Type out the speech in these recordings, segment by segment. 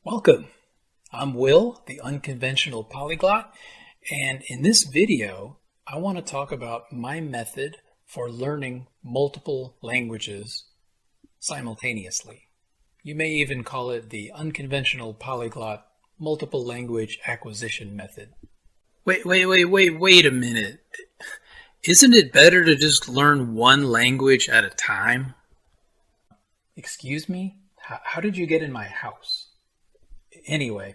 Welcome. I'm Will, the unconventional polyglot, and in this video, I want to talk about my method for learning multiple languages simultaneously. You may even call it the unconventional polyglot multiple language acquisition method. Wait a minute. Isn't it better to just learn one language at a time? Excuse me? How did you get in my house? Anyway,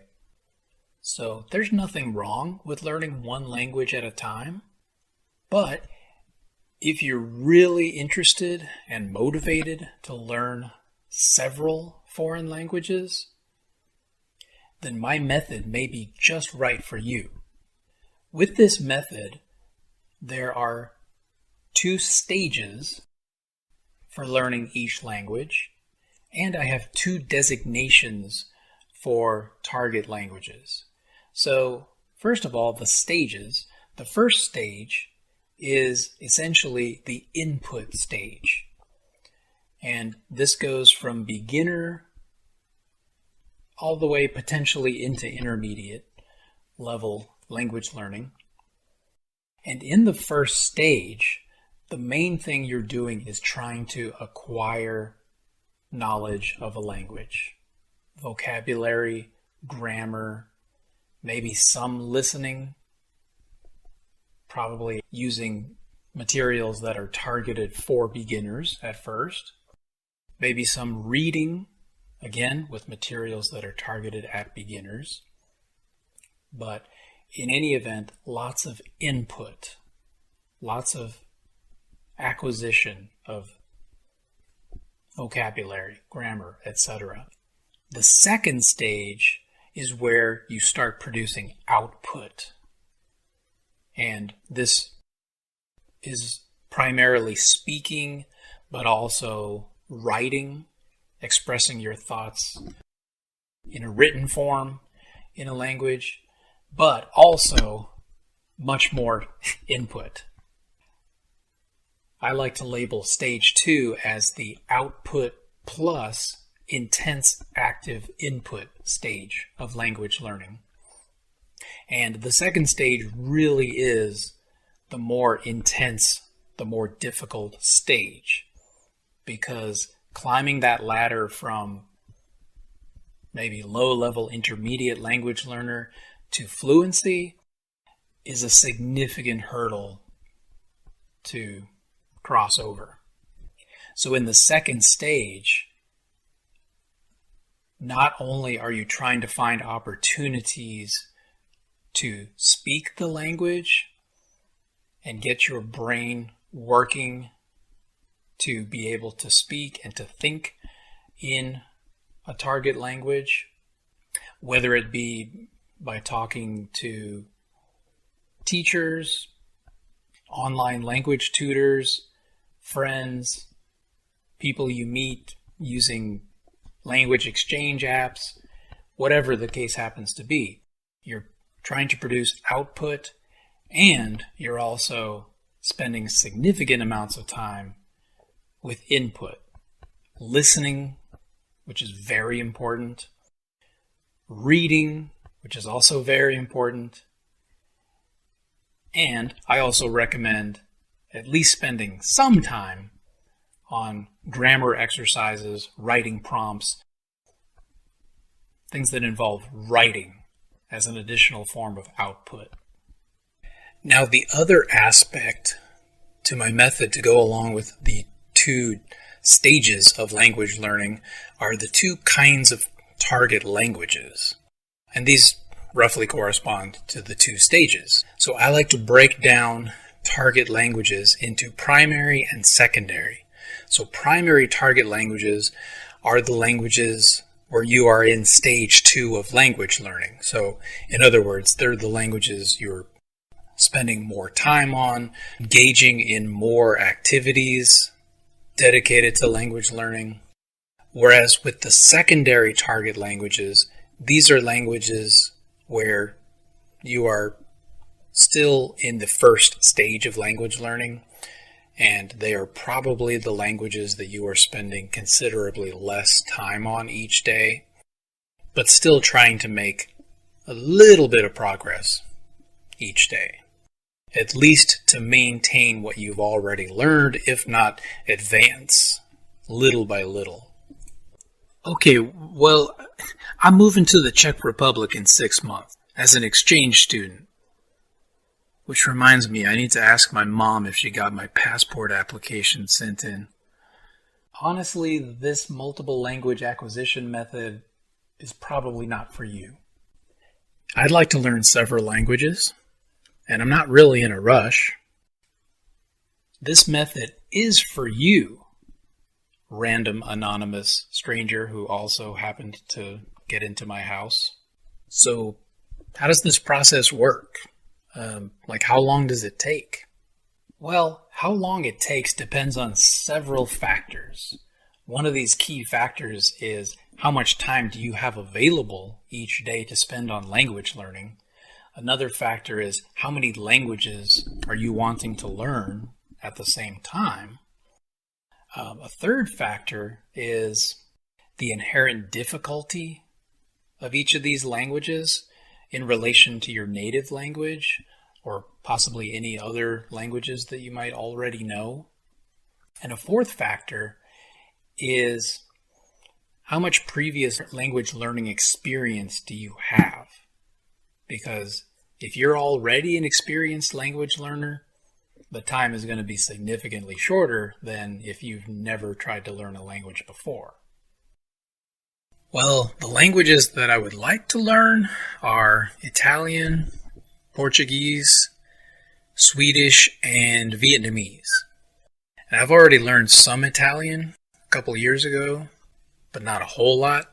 so there's nothing wrong with learning one language at a time, but if you're really interested and motivated to learn several foreign languages, then my method may be just right for you. With this method, there are 2 stages for learning each language, and I have 2 designations for target languages. So, first of all, the stages. The first stage is essentially the input stage. And this goes from beginner all the way potentially into intermediate level language learning. And in the first stage, the main thing you're doing is trying to acquire knowledge of a language. Vocabulary, grammar, maybe some listening, probably using materials that are targeted for beginners at first, maybe some reading, again, with materials that are targeted at beginners, but in any event, lots of input, lots of acquisition of vocabulary, grammar, etc. The second stage is where you start producing output. And this is primarily speaking, but also writing, expressing your thoughts in a written form in a language, but also much more input. I like to label stage 2 as the output plus intense active input stage of language learning. And the second stage really is the more intense, the more difficult stage, because climbing that ladder from maybe low-level intermediate language learner to fluency is a significant hurdle to cross over. So in the second stage, not only are you trying to find opportunities to speak the language and get your brain working to be able to speak and to think in a target language, whether it be by talking to teachers, online language tutors, friends, people you meet using language exchange apps, whatever the case happens to be. You're trying to produce output, and you're also spending significant amounts of time with input. Listening, which is very important. Reading, which is also very important. And I also recommend at least spending some time on grammar exercises, writing prompts, things that involve writing as an additional form of output. Now, the other aspect to my method to go along with the 2 stages of language learning are the 2 kinds of target languages. And these roughly correspond to the 2 stages. So I like to break down target languages into primary and secondary. So primary target languages are the languages where you are in stage 2 of language learning. So in other words, they're the languages you're spending more time on, engaging in more activities dedicated to language learning. Whereas with the secondary target languages, these are languages where you are still in the first stage of language learning, and they are probably the languages that you are spending considerably less time on each day. but still trying to make a little bit of progress each day, at least to maintain what you've already learned, if not advance little by little. Okay, well, I'm moving to the Czech Republic in 6 months as an exchange student. Which reminds me, I need to ask my mom if she got my passport application sent in. Honestly, this multiple language acquisition method is probably not for you. I'd like to learn several languages, and I'm not really in a rush. This method is for you, random anonymous stranger who also happened to get into my house. So, how does this process work? How long does it take? Well, how long it takes depends on several factors. One of these key factors is how much time do you have available each day to spend on language learning. Another factor is how many languages are you wanting to learn at the same time. A third factor is the inherent difficulty of each of these languages in relation to your native language, or possibly any other languages that you might already know. And a fourth factor is how much previous language learning experience do you have? Because if you're already an experienced language learner, the time is going to be significantly shorter than if you've never tried to learn a language before. Well, the languages that I would like to learn are Italian, Portuguese, Swedish, and Vietnamese. And I've already learned some Italian a couple years ago, but not a whole lot.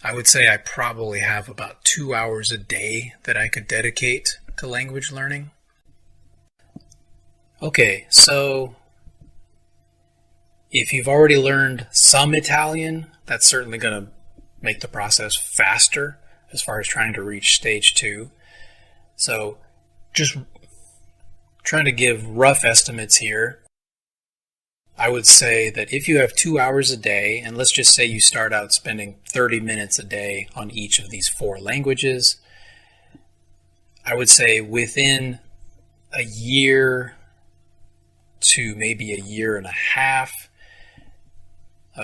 I would say I probably have about 2 hours a day that I could dedicate to language learning. Okay, so if you've already learned some Italian, that's certainly going to make the process faster as far as trying to reach stage 2. So just trying to give rough estimates here. I would say that if you have 2 hours a day, and let's just say you start out spending 30 minutes a day on each of these 4 languages, I would say within a year to maybe a year and a half,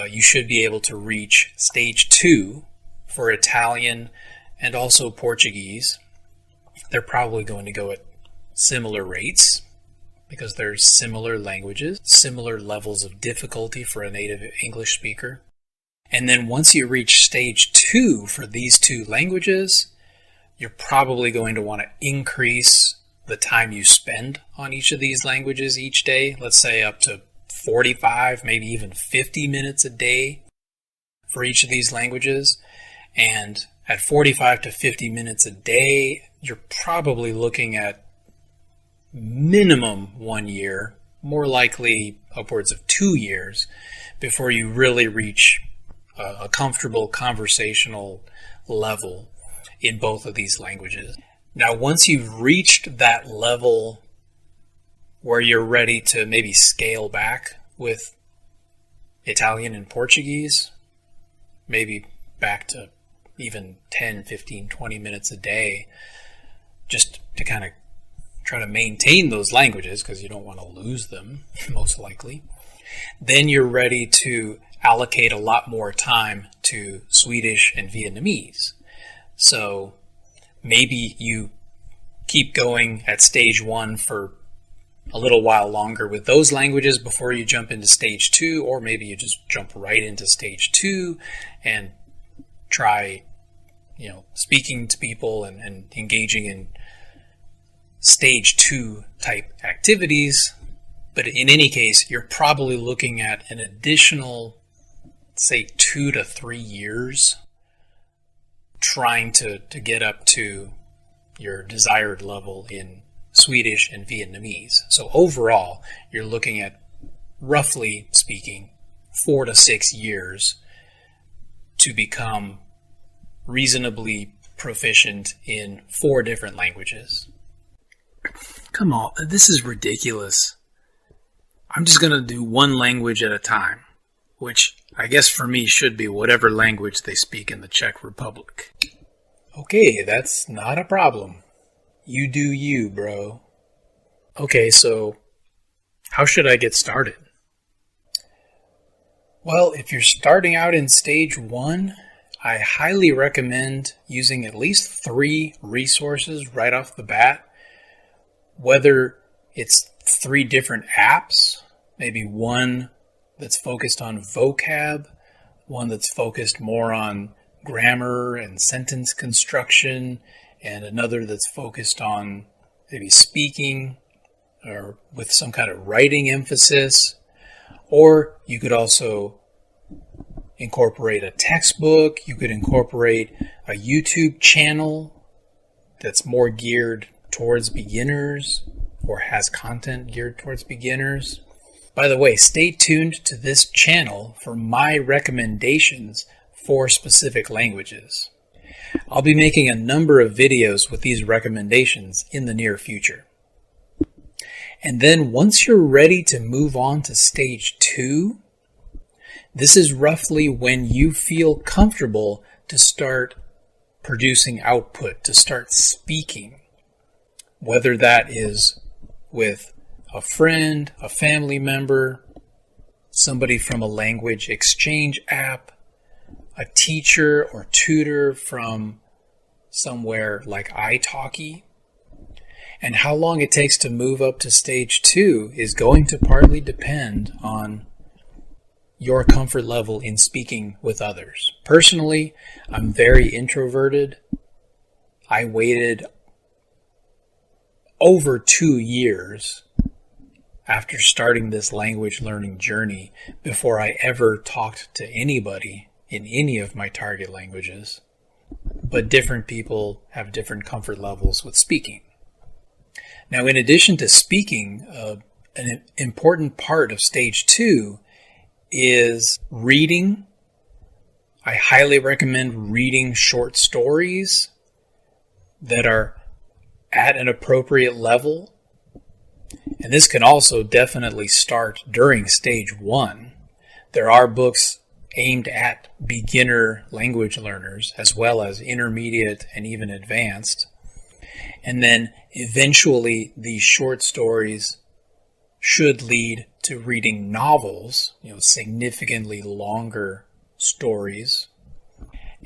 you should be able to reach stage 2 for Italian and also Portuguese. They're probably going to go at similar rates because they're similar languages, similar levels of difficulty for a native English speaker. And then once you reach stage 2 for these 2 languages, you're probably going to want to increase the time you spend on each of these languages each day, let's say up to 45, maybe even 50 minutes a day for each of these languages. And at 45 to 50 minutes a day, you're probably looking at minimum 1 year, more likely upwards of 2 years, before you really reach a comfortable conversational level in both of these languages. Now, once you've reached that level where you're ready to maybe scale back with Italian and Portuguese, maybe back to even 10, 15, 20 minutes a day, just to kind of try to maintain those languages because you don't want to lose them, most likely, then you're ready to allocate a lot more time to Swedish and Vietnamese. So maybe you keep going at stage 1 for a little while longer with those languages before you jump into stage 2, or maybe you just jump right into stage 2 and try, speaking to people and engaging in stage 2 type activities. But in any case, you're probably looking at an additional, say, 2 to 3 years trying to get up to your desired level in Swedish and Vietnamese. So overall, you're looking at, roughly speaking, 4 to 6 years to become reasonably proficient in 4 different languages. Come on, this is ridiculous. I'm just going to do 1 language at a time. which I guess for me should be whatever language they speak in the Czech Republic. Okay, that's not a problem. You do you, bro. Okay, so how should I get started? Well, if you're starting out in stage 1, I highly recommend using at least 3 resources right off the bat, whether it's 3 different apps, maybe one that's focused on vocab, one that's focused more on grammar and sentence construction, and another that's focused on maybe speaking or with some kind of writing emphasis. Or you could also incorporate a textbook. You could incorporate a YouTube channel that's more geared towards beginners or has content geared towards beginners. By the way, stay tuned to this channel for my recommendations for specific languages. I'll be making a number of videos with these recommendations in the near future. And then once you're ready to move on to stage 2, this is roughly when you feel comfortable to start producing output, to start speaking, whether that is with a friend, a family member, somebody from a language exchange app, a teacher or tutor from somewhere like italki. And how long it takes to move up to stage 2 is going to partly depend on your comfort level in speaking with others. Personally, I'm very introverted. I waited over 2 years after starting this language learning journey before I ever talked to anybody in any of my target languages. But different people have different comfort levels with speaking. Now, in addition to speaking, an important part of stage 2 is reading. I highly recommend reading short stories that are at an appropriate level. And this can also definitely start during stage 1. There are books aimed at beginner language learners as well as intermediate and even advanced. And then eventually these short stories should lead to reading novels, significantly longer stories.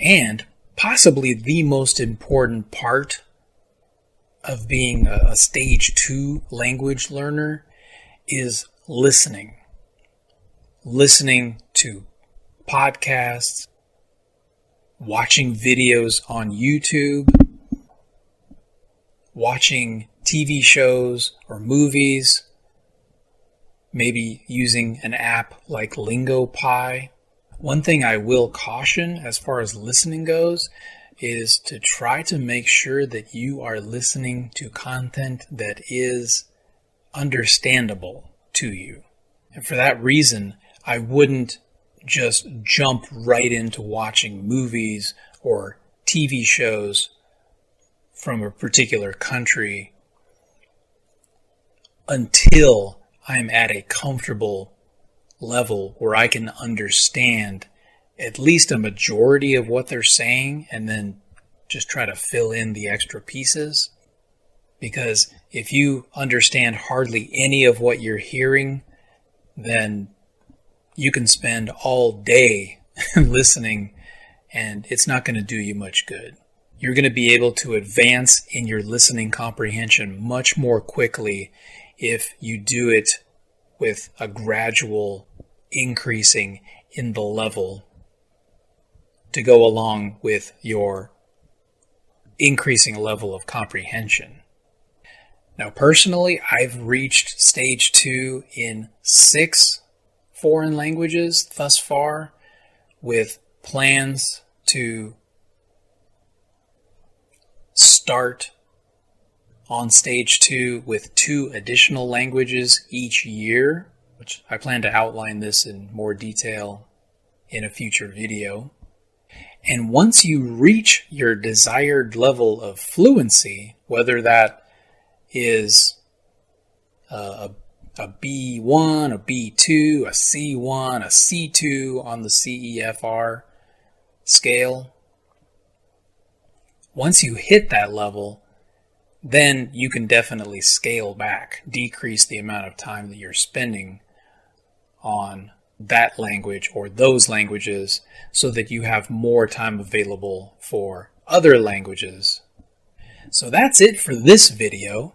And possibly the most important part of being a stage 2 language learner is listening. Listening to podcasts, watching videos on YouTube, watching TV shows or movies, maybe using an app like LingoPie. One thing I will caution as far as listening goes is to try to make sure that you are listening to content that is understandable to you. And for that reason, I wouldn't just jump right into watching movies or TV shows from a particular country until I'm at a comfortable level where I can understand at least a majority of what they're saying and then just try to fill in the extra pieces. Because if you understand hardly any of what you're hearing, then you can spend all day listening and it's not going to do you much good. You're going to be able to advance in your listening comprehension much more quickly if you do it with a gradual increasing in the level to go along with your increasing level of comprehension. Now, personally, I've reached stage 2 in 6 foreign languages thus far, with plans to start on stage 2 with 2 additional languages each year, which I plan to outline this in more detail in a future video. And once you reach your desired level of fluency, whether that is a a B1, a B2, a C1, a C2 on the CEFR scale. Once you hit that level, then you can definitely scale back, decrease the amount of time that you're spending on that language or those languages so that you have more time available for other languages. So that's it for this video.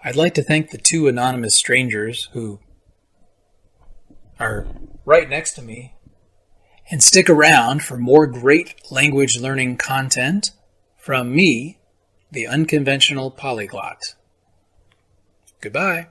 I'd like to thank the two anonymous strangers who are right next to me. And stick around for more great language learning content from me, the unconventional polyglot. Goodbye.